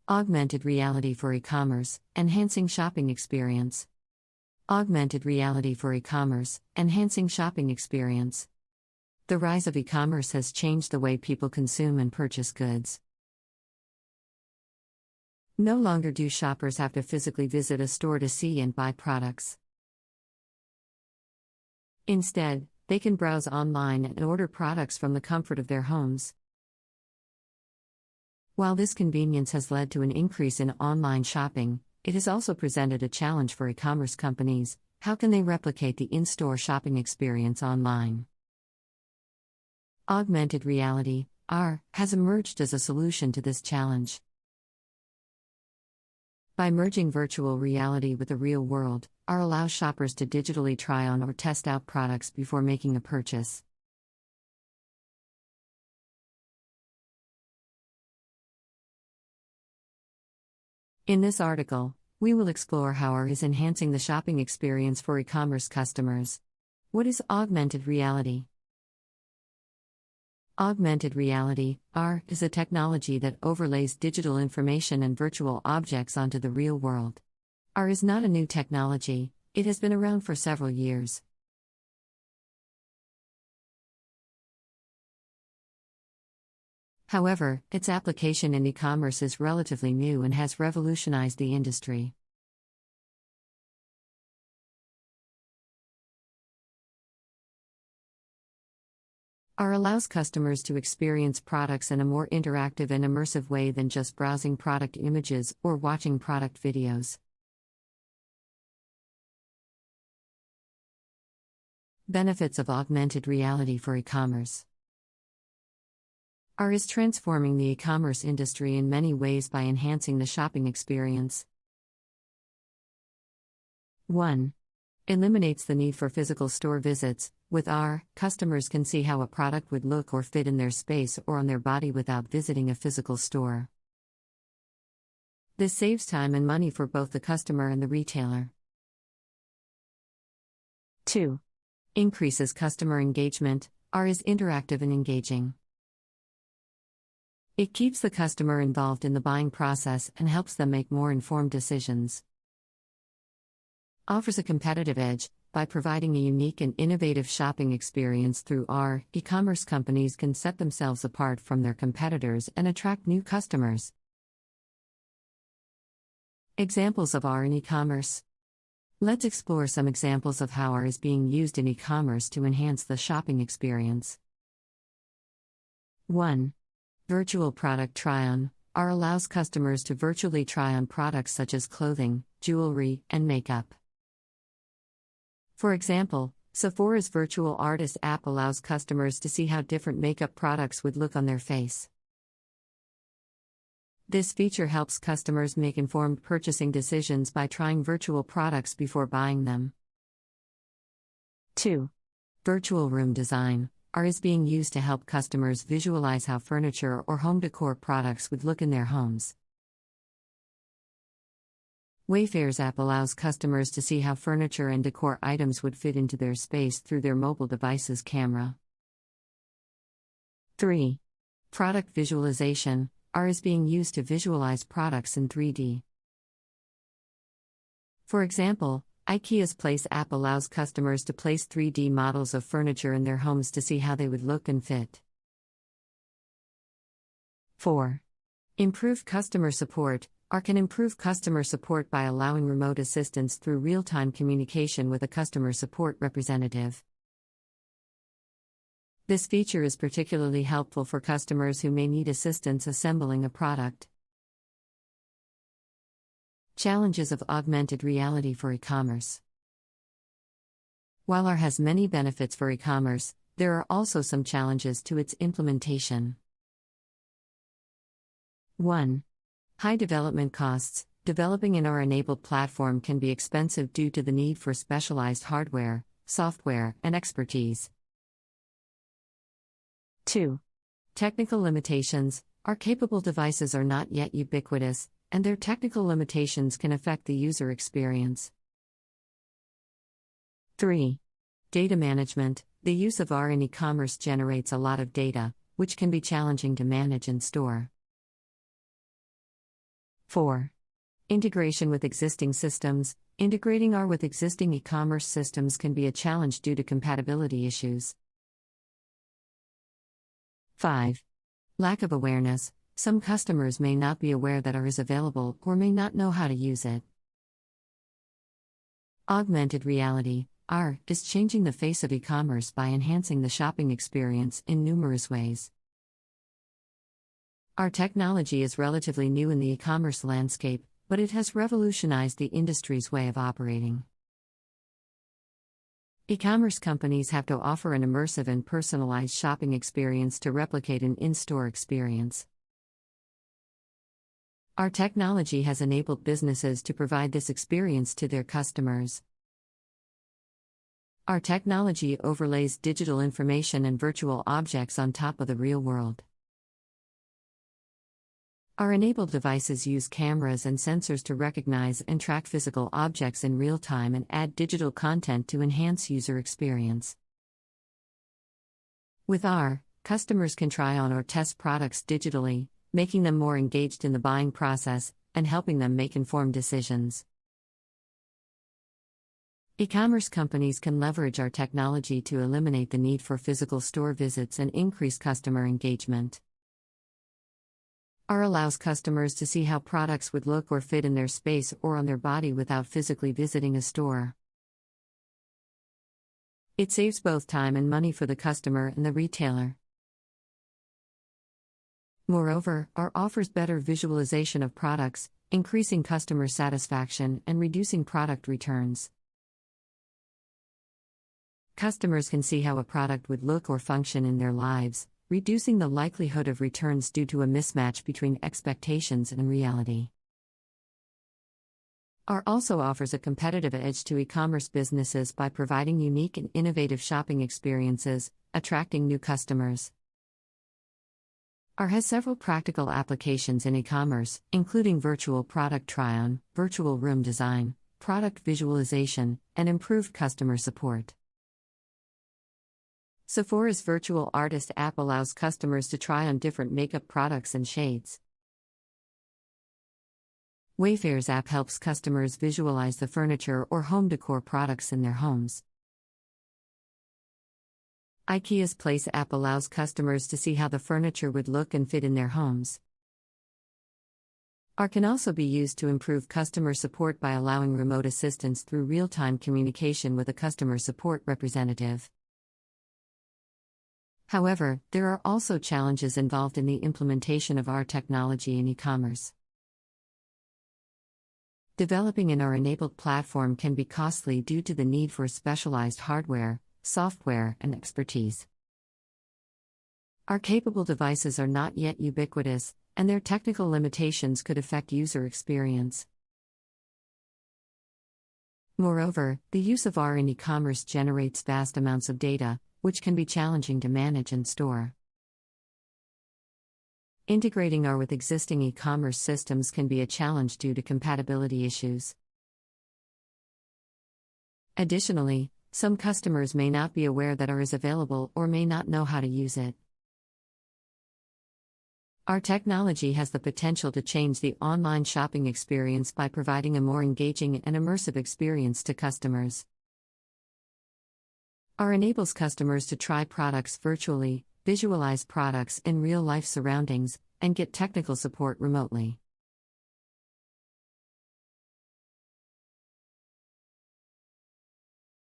Augmented reality for e-commerce, enhancing shopping experience. Augmented reality for e-commerce, enhancing shopping experience. The rise of e-commerce has changed the way people consume and purchase goods. No longer do shoppers have to physically visit a store to see and buy products. Instead, they can browse online and order products from the comfort of their homes. While this convenience has led to an increase in online shopping, it has also presented a challenge for e-commerce companies. How can they replicate the in-store shopping experience online? Augmented reality, AR, has emerged as a solution to this challenge. By merging virtual reality with the real world, AR allows shoppers to digitally try on or test out products before making a purchase. In this article, we will explore how AR is enhancing the shopping experience for e-commerce customers. What is augmented reality? Augmented reality, AR, is a technology that overlays digital information and virtual objects onto the real world. AR is not a new technology, it has been around for several years. However, its application in e-commerce is relatively new and has revolutionized the industry. AR allows customers to experience products in a more interactive and immersive way than just browsing product images or watching product videos. Benefits of augmented reality for e-commerce. AR is transforming the e-commerce industry in many ways by enhancing the shopping experience. 1. Eliminates the need for physical store visits. With AR, customers can see how a product would look or fit in their space or on their body without visiting a physical store. This saves time and money for both the customer and the retailer. 2. Increases customer engagement. AR is interactive and engaging. It keeps the customer involved in the buying process and helps them make more informed decisions. Offers a competitive edge. By providing a unique and innovative shopping experience through AR, e-commerce companies can set themselves apart from their competitors and attract new customers. Examples of AR in e-commerce. Let's explore some examples of how AR is being used in e-commerce to enhance the shopping experience. 1. Virtual product try-on. AR allows customers to virtually try on products such as clothing, jewelry, and makeup. For example, Sephora's Virtual Artist app allows customers to see how different makeup products would look on their face. This feature helps customers make informed purchasing decisions by trying virtual products before buying them. 2. Virtual room design. AR is being used to help customers visualize how furniture or home decor products would look in their homes. Wayfair's app allows customers to see how furniture and decor items would fit into their space through their mobile device's camera. 3. Product visualization. AR is being used to visualize products in 3D. For example, IKEA's Place app allows customers to place 3D models of furniture in their homes to see how they would look and fit. 4. Improved customer support. AR can improve customer support by allowing remote assistance through real-time communication with a customer support representative. This feature is particularly helpful for customers who may need assistance assembling a product. Challenges of augmented reality for e-commerce. While AR has many benefits for e-commerce, there are also some challenges to its implementation. 1. High development costs. Developing an AR-enabled platform can be expensive due to the need for specialized hardware, software, and expertise. 2. Technical limitations. AR-capable devices are not yet ubiquitous, and their technical limitations can affect the user experience. 3. Data management. The use of AR in e-commerce generates a lot of data, which can be challenging to manage and store. 4. Integration with existing systems. Integrating R with existing e-commerce systems can be a challenge due to compatibility issues. 5. Lack of awareness. Some customers may not be aware that R is available or may not know how to use it. Augmented reality. R is changing the face of e-commerce by enhancing the shopping experience in numerous ways. Our technology is relatively new in the e-commerce landscape, but it has revolutionized the industry's way of operating. E-commerce companies have to offer an immersive and personalized shopping experience to replicate an in-store experience. Our technology has enabled businesses to provide this experience to their customers. Our technology overlays digital information and virtual objects on top of the real world. Our enabled devices use cameras and sensors to recognize and track physical objects in real time and add digital content to enhance user experience. With R, customers can try on or test products digitally, making them more engaged in the buying process and helping them make informed decisions. E-commerce companies can leverage our technology to eliminate the need for physical store visits and increase customer engagement. R allows customers to see how products would look or fit in their space or on their body without physically visiting a store. It saves both time and money for the customer and the retailer. Moreover, R offers better visualization of products, increasing customer satisfaction and reducing product returns. Customers can see how a product would look or function in their lives, reducing the likelihood of returns due to a mismatch between expectations and reality. R also offers a competitive edge to e-commerce businesses by providing unique and innovative shopping experiences, attracting new customers. R has several practical applications in e-commerce, including virtual product try-on, virtual room design, product visualization, and improved customer support. Sephora's Virtual Artist app allows customers to try on different makeup products and shades. Wayfair's app helps customers visualize the furniture or home decor products in their homes. IKEA's Place app allows customers to see how the furniture would look and fit in their homes. R can also be used to improve customer support by allowing remote assistance through real-time communication with a customer support representative. However, there are also challenges involved in the implementation of R technology in e-commerce. Developing an R-enabled platform can be costly due to the need for specialized hardware, software, and expertise. R-capable devices are not yet ubiquitous, and their technical limitations could affect user experience. Moreover, the use of R in e-commerce generates vast amounts of data, which can be challenging to manage and store. Integrating R with existing e-commerce systems can be a challenge due to compatibility issues. Additionally, some customers may not be aware that R is available or may not know how to use it. Our technology has the potential to change the online shopping experience by providing a more engaging and immersive experience to customers. R enables customers to try products virtually, visualize products in real-life surroundings, and get technical support remotely.